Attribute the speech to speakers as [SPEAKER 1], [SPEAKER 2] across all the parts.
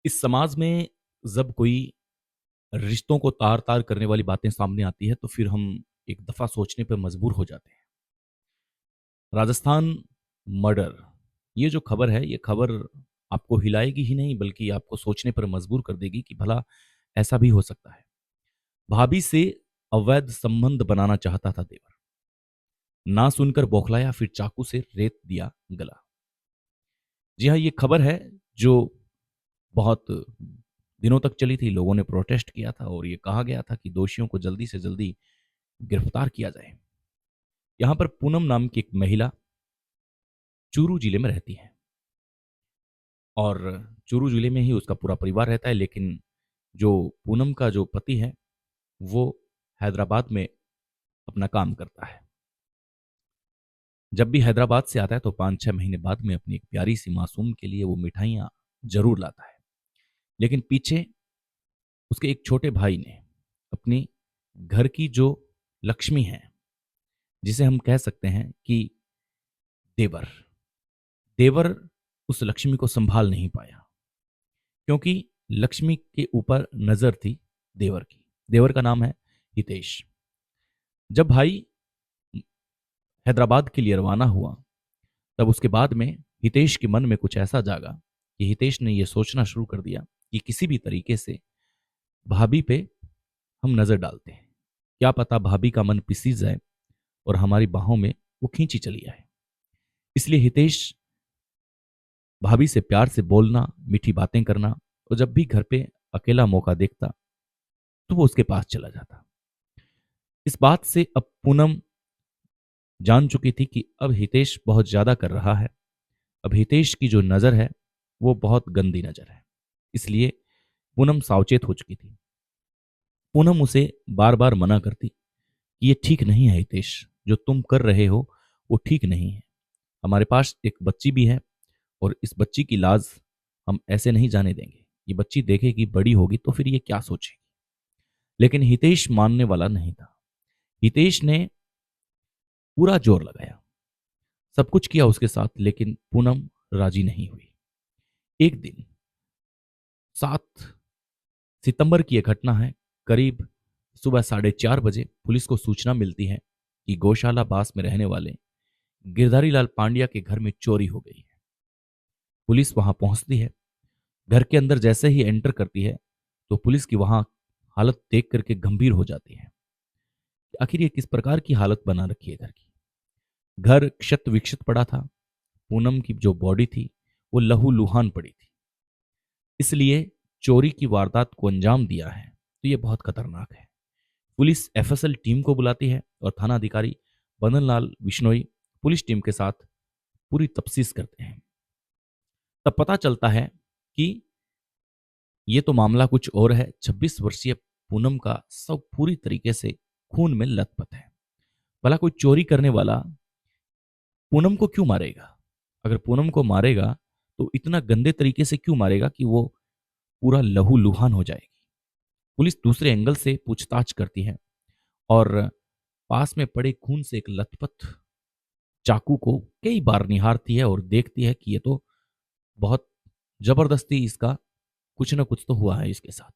[SPEAKER 1] इस समाज में जब कोई रिश्तों को तार-तार करने वाली बातें सामने आती है, तो फिर हम एक दफ़ा सोचने पे मजबूर हो जाते हैं। राजस्थान मर्डर, ये जो खबर है, ये खबर आपको हिलाएगी ही नहीं, बल्कि आपको सोचने पर मजबूर कर देगी कि भला ऐसा भी हो सकता है। भाभी से अवैध संबंध बनाना चाहता था देवर। ना सुनकर बौखलाया, फिर चाकू से रेत दिया गला। जी हाँ, ये खबर है जो बहुत दिनों तक चली थी। लोगों ने प्रोटेस्ट किया था और ये कहा गया था कि दोषियों को जल्दी से जल्दी गिरफ्तार किया जाए। यहाँ पर पूनम नाम की एक महिला चूरू जिले में रहती है और चूरू जिले में ही उसका पूरा परिवार रहता है, लेकिन जो पूनम का जो पति है वो हैदराबाद में अपना काम करता है। जब भी हैदराबाद से आता है तो 5-6 महीने बाद में अपनी एक प्यारी सी मासूम के लिए वो मिठाइयाँ जरूर लाता है। लेकिन पीछे उसके एक छोटे भाई ने अपनी घर की जो लक्ष्मी है, जिसे हम कह सकते हैं कि देवर, देवर उस लक्ष्मी को संभाल नहीं पाया, क्योंकि लक्ष्मी के ऊपर नजर थी देवर की। देवर का नाम है हितेश। जब भाई हैदराबाद के लिए रवाना हुआ, तब उसके बाद में हितेश के मन में कुछ ऐसा जागा कि हितेश ने यह सोचना शुरू कर दिया कि किसी भी तरीके से भाभी पे हम नजर डालते हैं। क्या पता भाभी का मन पिसी जाए और हमारी बाहों में वो खींची चली आए। इसलिए हितेश भाभी से प्यार से बोलना, मीठी बातें करना, और जब भी घर पे अकेला मौका देखता तो वो उसके पास चला जाता। इस बात से अब पूनम जान चुकी थी कि अब हितेश बहुत ज्यादा कर रहा है। अब हितेश की जो नजर है वो बहुत गंदी नजर है। इसलिए पूनम सावचेत हो चुकी थी। पूनम उसे बार बार मना करती कि ये ठीक नहीं है हितेश, जो तुम कर रहे हो वो ठीक नहीं है। हमारे पास एक बच्ची भी है और इस बच्ची की लाज हम ऐसे नहीं जाने देंगे। ये बच्ची देखेगी, बड़ी होगी तो फिर ये क्या सोचेगी। लेकिन हितेश मानने वाला नहीं था। हितेश ने पूरा जोर लगाया, सब कुछ किया उसके साथ, लेकिन पूनम राजी नहीं हुई। एक दिन 7 सितंबर की यह घटना है। करीब सुबह 4:30 बजे पुलिस को सूचना मिलती है कि गौशाला पास में रहने वाले गिरधारी लाल पांड्या के घर में चोरी हो गई है। पुलिस वहां पहुंचती है। घर के अंदर जैसे ही एंटर करती है तो पुलिस की वहां हालत देख करके गंभीर हो जाती है। आखिर ये किस प्रकार की हालत बना रखी है घर की। घर क्षत विक्षत पड़ा था। पूनम की जो बॉडी थी वो लहूलुहान पड़ी थी। इसलिए चोरी की वारदात को अंजाम दिया है तो ये बहुत खतरनाक है। पुलिस एफएसएल टीम को बुलाती है और थाना अधिकारी बदन लाल बिश्नोई पुलिस टीम के साथ पूरी तफ्तीश करते हैं। तब पता चलता है कि ये तो मामला कुछ और है। 26 वर्षीय पूनम का सब पूरी तरीके से खून में लथपथ है। भला कोई चोरी करने वाला पूनम को क्यों मारेगा? अगर पूनम को मारेगा तो इतना गंदे तरीके से क्यों मारेगा कि वो पूरा लहूलुहान हो जाएगी। पुलिस दूसरे एंगल से पूछताछ करती है और पास में पड़े खून से एक लथपथ चाकू को कई बार निहारती है और देखती है कि ये तो बहुत जबरदस्ती इसका कुछ ना कुछ तो हुआ है इसके साथ।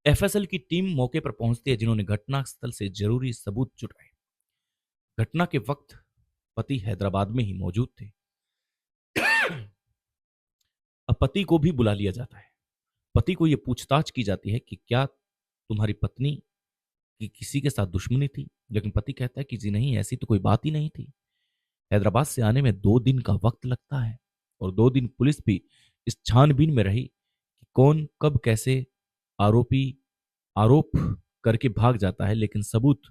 [SPEAKER 1] एफएसएल की टीम मौके पर पहुंचती है, जिन्होंने घटनास्थल से जरूरी सबूत जुटाए। घटना के वक्त पति हैदराबाद में ही मौजूद थे। अब पति को भी बुला लिया जाता है। पति को यह पूछताछ की जाती है कि क्या तुम्हारी पत्नी की किसी के साथ दुश्मनी थी? लेकिन पति कहता है कि जी नहीं, ऐसी तो कोई बात ही नहीं थी। हैदराबाद से आने में 2 दिन का वक्त लगता है और 2 दिन पुलिस भी इस छानबीन में रही कि कौन कब कैसे आरोपी आरोप करके भाग जाता है, लेकिन सबूत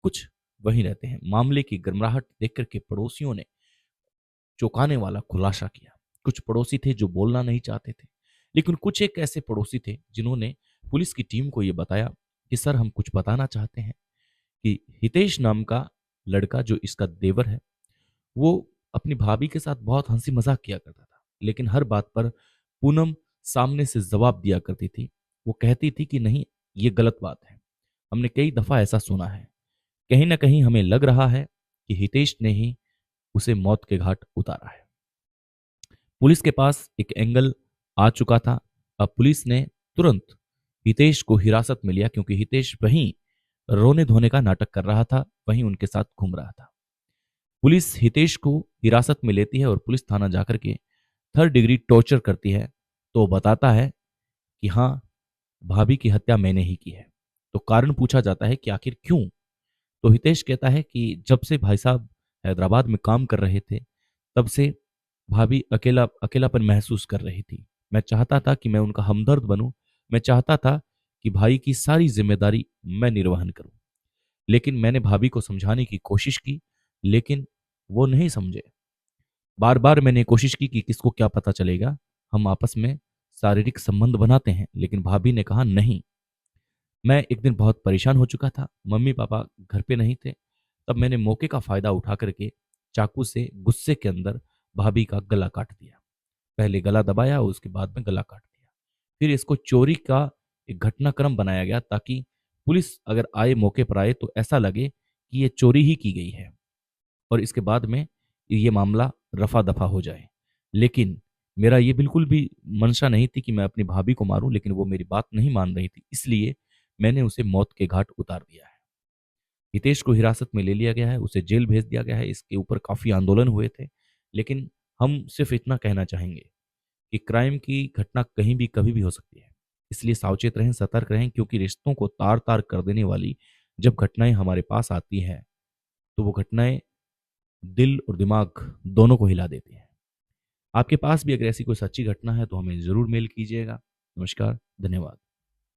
[SPEAKER 1] कुछ वही रहते हैं। मामले की गर्माहट देख करके पड़ोसियों ने चौंकाने वाला खुलासा किया। कुछ पड़ोसी थे जो बोलना नहीं चाहते थे, लेकिन कुछ एक ऐसे पड़ोसी थे जिन्होंने पुलिस की टीम को यह बताया कि सर, हम कुछ बताना चाहते हैं कि हितेश नाम का लड़का जो इसका देवर है, वो अपनी भाभी के साथ बहुत हंसी मजाक किया करता था, लेकिन हर बात पर पूनम सामने से जवाब दिया करती थी। वो कहती थी कि नहीं, ये गलत बात है, हमने कई दफा ऐसा सुना है। कहीं ना कहीं हमें लग रहा है कि हितेश ने ही उसे मौत के घाट उतारा है। पुलिस के पास एक एंगल आ चुका था। अब पुलिस ने तुरंत हितेश को हिरासत में लिया क्योंकि हितेश वहीं रोने धोने का नाटक कर रहा था, वहीं उनके साथ घूम रहा था। पुलिस हितेश को हिरासत में लेती है और पुलिस थाना जाकर के 3rd डिग्री टॉर्चर करती है। तो वो बताता है कि हाँ, भाभी की हत्या मैंने ही की है। तो कारण पूछा जाता है कि आखिर क्यों? तो हितेश कहता है कि जब से भाई साहब हैदराबाद में काम कर रहे थे, तब से भाभी अकेलापन महसूस कर रही थी। मैं चाहता था कि मैं उनका हमदर्द बनूं। मैं चाहता था कि भाई की सारी जिम्मेदारी मैं निर्वहन करूं। लेकिन मैंने भाभी को समझाने की कोशिश की, लेकिन वो नहीं समझे। बार बार मैंने कोशिश की कि किसको क्या पता चलेगा, हम आपस में शारीरिक संबंध बनाते हैं, लेकिन भाभी ने कहा नहीं। मैं एक दिन बहुत परेशान हो चुका था, मम्मी पापा घर पे नहीं थे। तब मैंने मौके का फायदा उठा करके चाकू से गुस्से के अंदर भाभी का गला काट दिया। पहले गला दबाया, उसके बाद में गला काट दिया। फिर इसको चोरी का एक घटनाक्रम बनाया गया ताकि पुलिस अगर आए, मौके पर आए, तो ऐसा लगे कि ये चोरी ही की गई है और इसके बाद में ये मामला रफा दफा हो जाए। लेकिन मेरा ये बिल्कुल भी मंशा नहीं थी कि मैं अपनी भाभी को मारूं, लेकिन वो मेरी बात नहीं मान रही थी, इसलिए मैंने उसे मौत के घाट उतार दिया है। हितेश को हिरासत में ले लिया गया है, उसे जेल भेज दिया गया है। इसके ऊपर काफी आंदोलन हुए थे, लेकिन हम सिर्फ इतना कहना चाहेंगे कि क्राइम की घटना कहीं भी कभी भी हो सकती है। इसलिए सावचेत रहें, सतर्क रहें, क्योंकि रिश्तों को तार तार कर देने वाली जब घटनाएं हमारे पास आती हैं, तो वो घटनाएं दिल और दिमाग दोनों को हिला देती हैं। आपके पास भी अगर ऐसी कोई सच्ची घटना है तो हमें जरूर मेल कीजिएगा। नमस्कार, धन्यवाद।